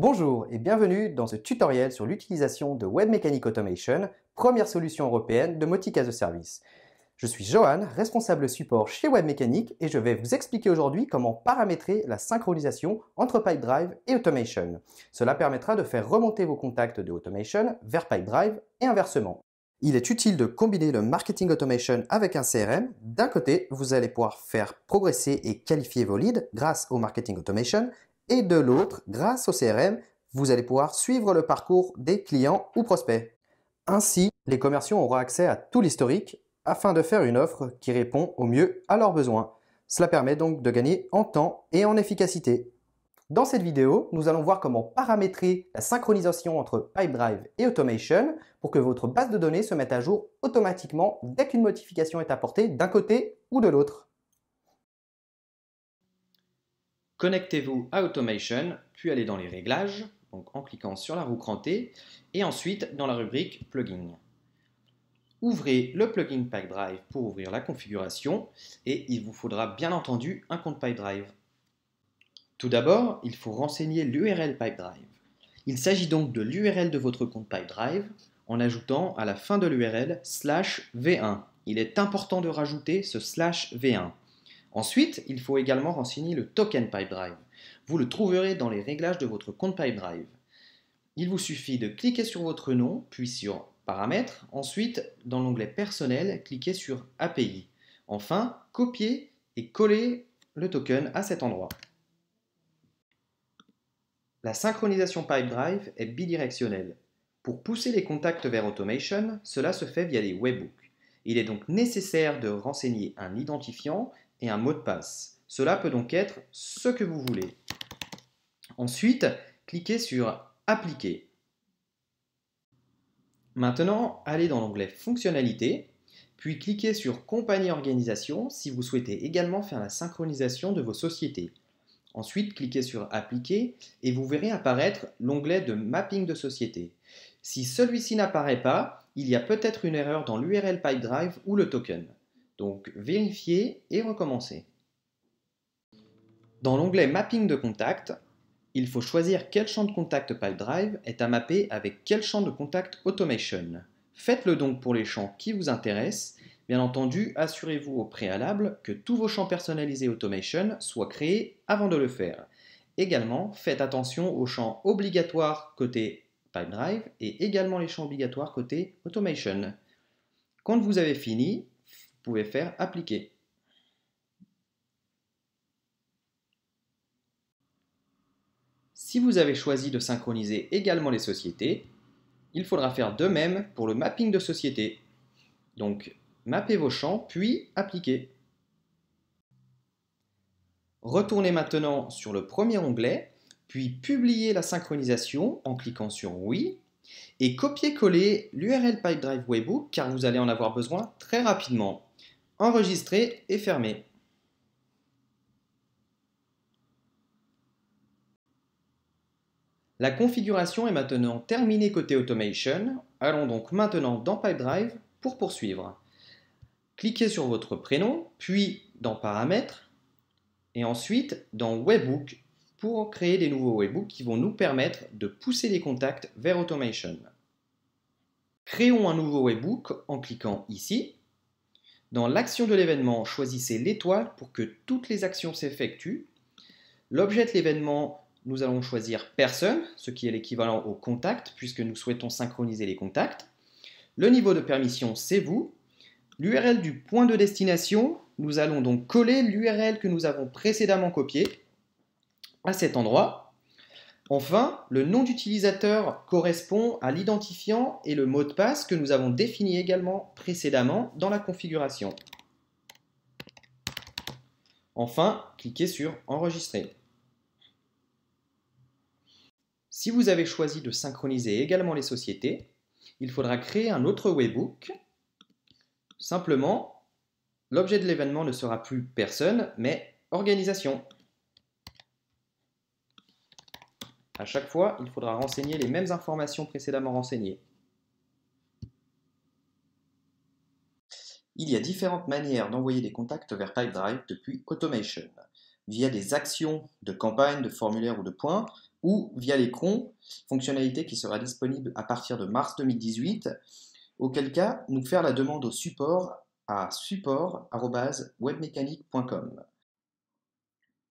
Bonjour et bienvenue dans ce tutoriel sur l'utilisation de Webmecanik Automation, première solution européenne de Mautic as a Service. Je suis Johan, responsable support chez Webmecanik et je vais vous expliquer aujourd'hui comment paramétrer la synchronisation entre Pipedrive et Automation. Cela permettra de faire remonter vos contacts de Automation vers Pipedrive et inversement. Il est utile de combiner le Marketing Automation avec un CRM. D'un côté, vous allez pouvoir faire progresser et qualifier vos leads grâce au Marketing Automation et de l'autre, grâce au CRM, vous allez pouvoir suivre le parcours des clients ou prospects. Ainsi, les commerciaux auront accès à tout l'historique afin de faire une offre qui répond au mieux à leurs besoins. Cela permet donc de gagner en temps et en efficacité. Dans cette vidéo, nous allons voir comment paramétrer la synchronisation entre Pipedrive et Automation pour que votre base de données se mette à jour automatiquement dès qu'une modification est apportée d'un côté ou de l'autre. Connectez-vous à Automation, puis allez dans les réglages, donc en cliquant sur la roue crantée, et ensuite dans la rubrique Plugins. Ouvrez le plugin Pipedrive pour ouvrir la configuration, et il vous faudra bien entendu un compte Pipedrive. Tout d'abord, il faut renseigner l'URL Pipedrive. Il s'agit donc de l'URL de votre compte Pipedrive en ajoutant à la fin de l'URL /v1. Il est important de rajouter ce /v1. Ensuite, il faut également renseigner le token Pipedrive. Vous le trouverez dans les réglages de votre compte Pipedrive. Il vous suffit de cliquer sur votre nom, puis sur Paramètres. Ensuite, dans l'onglet Personnel, cliquez sur API. Enfin, copiez et collez le token à cet endroit. La synchronisation Pipedrive est bidirectionnelle. Pour pousser les contacts vers Automation, cela se fait via les webhooks. Il est donc nécessaire de renseigner un identifiant et un mot de passe. Cela peut donc être ce que vous voulez. Ensuite, cliquez sur Appliquer. Maintenant, allez dans l'onglet Fonctionnalités, puis cliquez sur Compagnie Organisation si vous souhaitez également faire la synchronisation de vos sociétés. Ensuite, cliquez sur Appliquer et vous verrez apparaître l'onglet de Mapping de société. Si celui-ci n'apparaît pas, il y a peut-être une erreur dans l'URL Pipedrive ou le token. Donc, vérifiez et recommencez. Dans l'onglet Mapping de contact, il faut choisir quel champ de contact Pipedrive est à mapper avec quel champ de contact Automation. Faites-le donc pour les champs qui vous intéressent. Bien entendu, assurez-vous au préalable que tous vos champs personnalisés Automation soient créés avant de le faire. Également, faites attention aux champs obligatoires côté Pipedrive et également les champs obligatoires côté Automation. Quand vous avez fini, vous pouvez faire Appliquer. Si vous avez choisi de synchroniser également les sociétés, il faudra faire de même pour le mapping de société. Donc, mappez vos champs, puis appliquez. Retournez maintenant sur le premier onglet, puis publiez la synchronisation en cliquant sur Oui, et copiez-coller l'URL Pipedrive Webhook car vous allez en avoir besoin très rapidement. Enregistrez et fermez. La configuration est maintenant terminée côté Automation. Allons donc maintenant dans Pipedrive pour poursuivre. Cliquez sur votre prénom, puis dans Paramètres, et ensuite dans Webhook pour créer des nouveaux webhooks qui vont nous permettre de pousser les contacts vers Automation. Créons un nouveau webhook en cliquant ici. Dans l'action de l'événement, choisissez l'étoile pour que toutes les actions s'effectuent. L'objet de l'événement, nous allons choisir personne, ce qui est l'équivalent au contact, puisque nous souhaitons synchroniser les contacts. Le niveau de permission, c'est vous. L'URL du point de destination, nous allons donc coller l'URL que nous avons précédemment copié à cet endroit. Enfin, le nom d'utilisateur correspond à l'identifiant et le mot de passe que nous avons défini également précédemment dans la configuration. Enfin, cliquez sur Enregistrer. Si vous avez choisi de synchroniser également les sociétés, il faudra créer un autre webhook. Simplement, l'objet de l'événement ne sera plus personne, mais organisation. À chaque fois, il faudra renseigner les mêmes informations précédemment renseignées. Il y a différentes manières d'envoyer des contacts vers Pipedrive depuis Automation. via des actions de campagne, de formulaire ou de points, ou via l'écran, fonctionnalité qui sera disponible à partir de mars 2018, auquel cas nous faire la demande au support à support@webmechanic.com.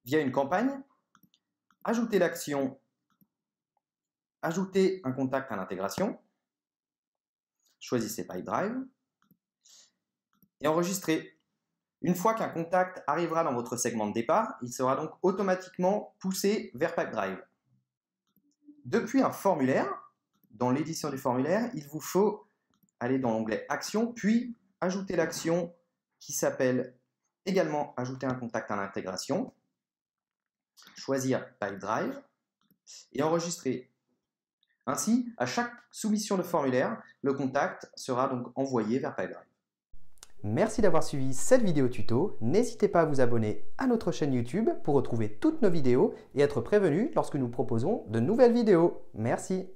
Via une campagne, ajouter l'action « Ajouter un contact à l'intégration », choisissez Pipedrive et enregistrez. Une fois qu'un contact arrivera dans votre segment de départ, il sera donc automatiquement poussé vers Pipedrive. Depuis un formulaire, dans l'édition du formulaire, il vous faut aller dans l'onglet « Action », puis ajouter l'action qui s'appelle également « Ajouter un contact à l'intégration », choisir Pipedrive et enregistrer. Ainsi, à chaque soumission de formulaire, le contact sera donc envoyé vers Pipedrive. Merci d'avoir suivi cette vidéo tuto. N'hésitez pas à vous abonner à notre chaîne YouTube pour retrouver toutes nos vidéos et être prévenu lorsque nous proposons de nouvelles vidéos. Merci.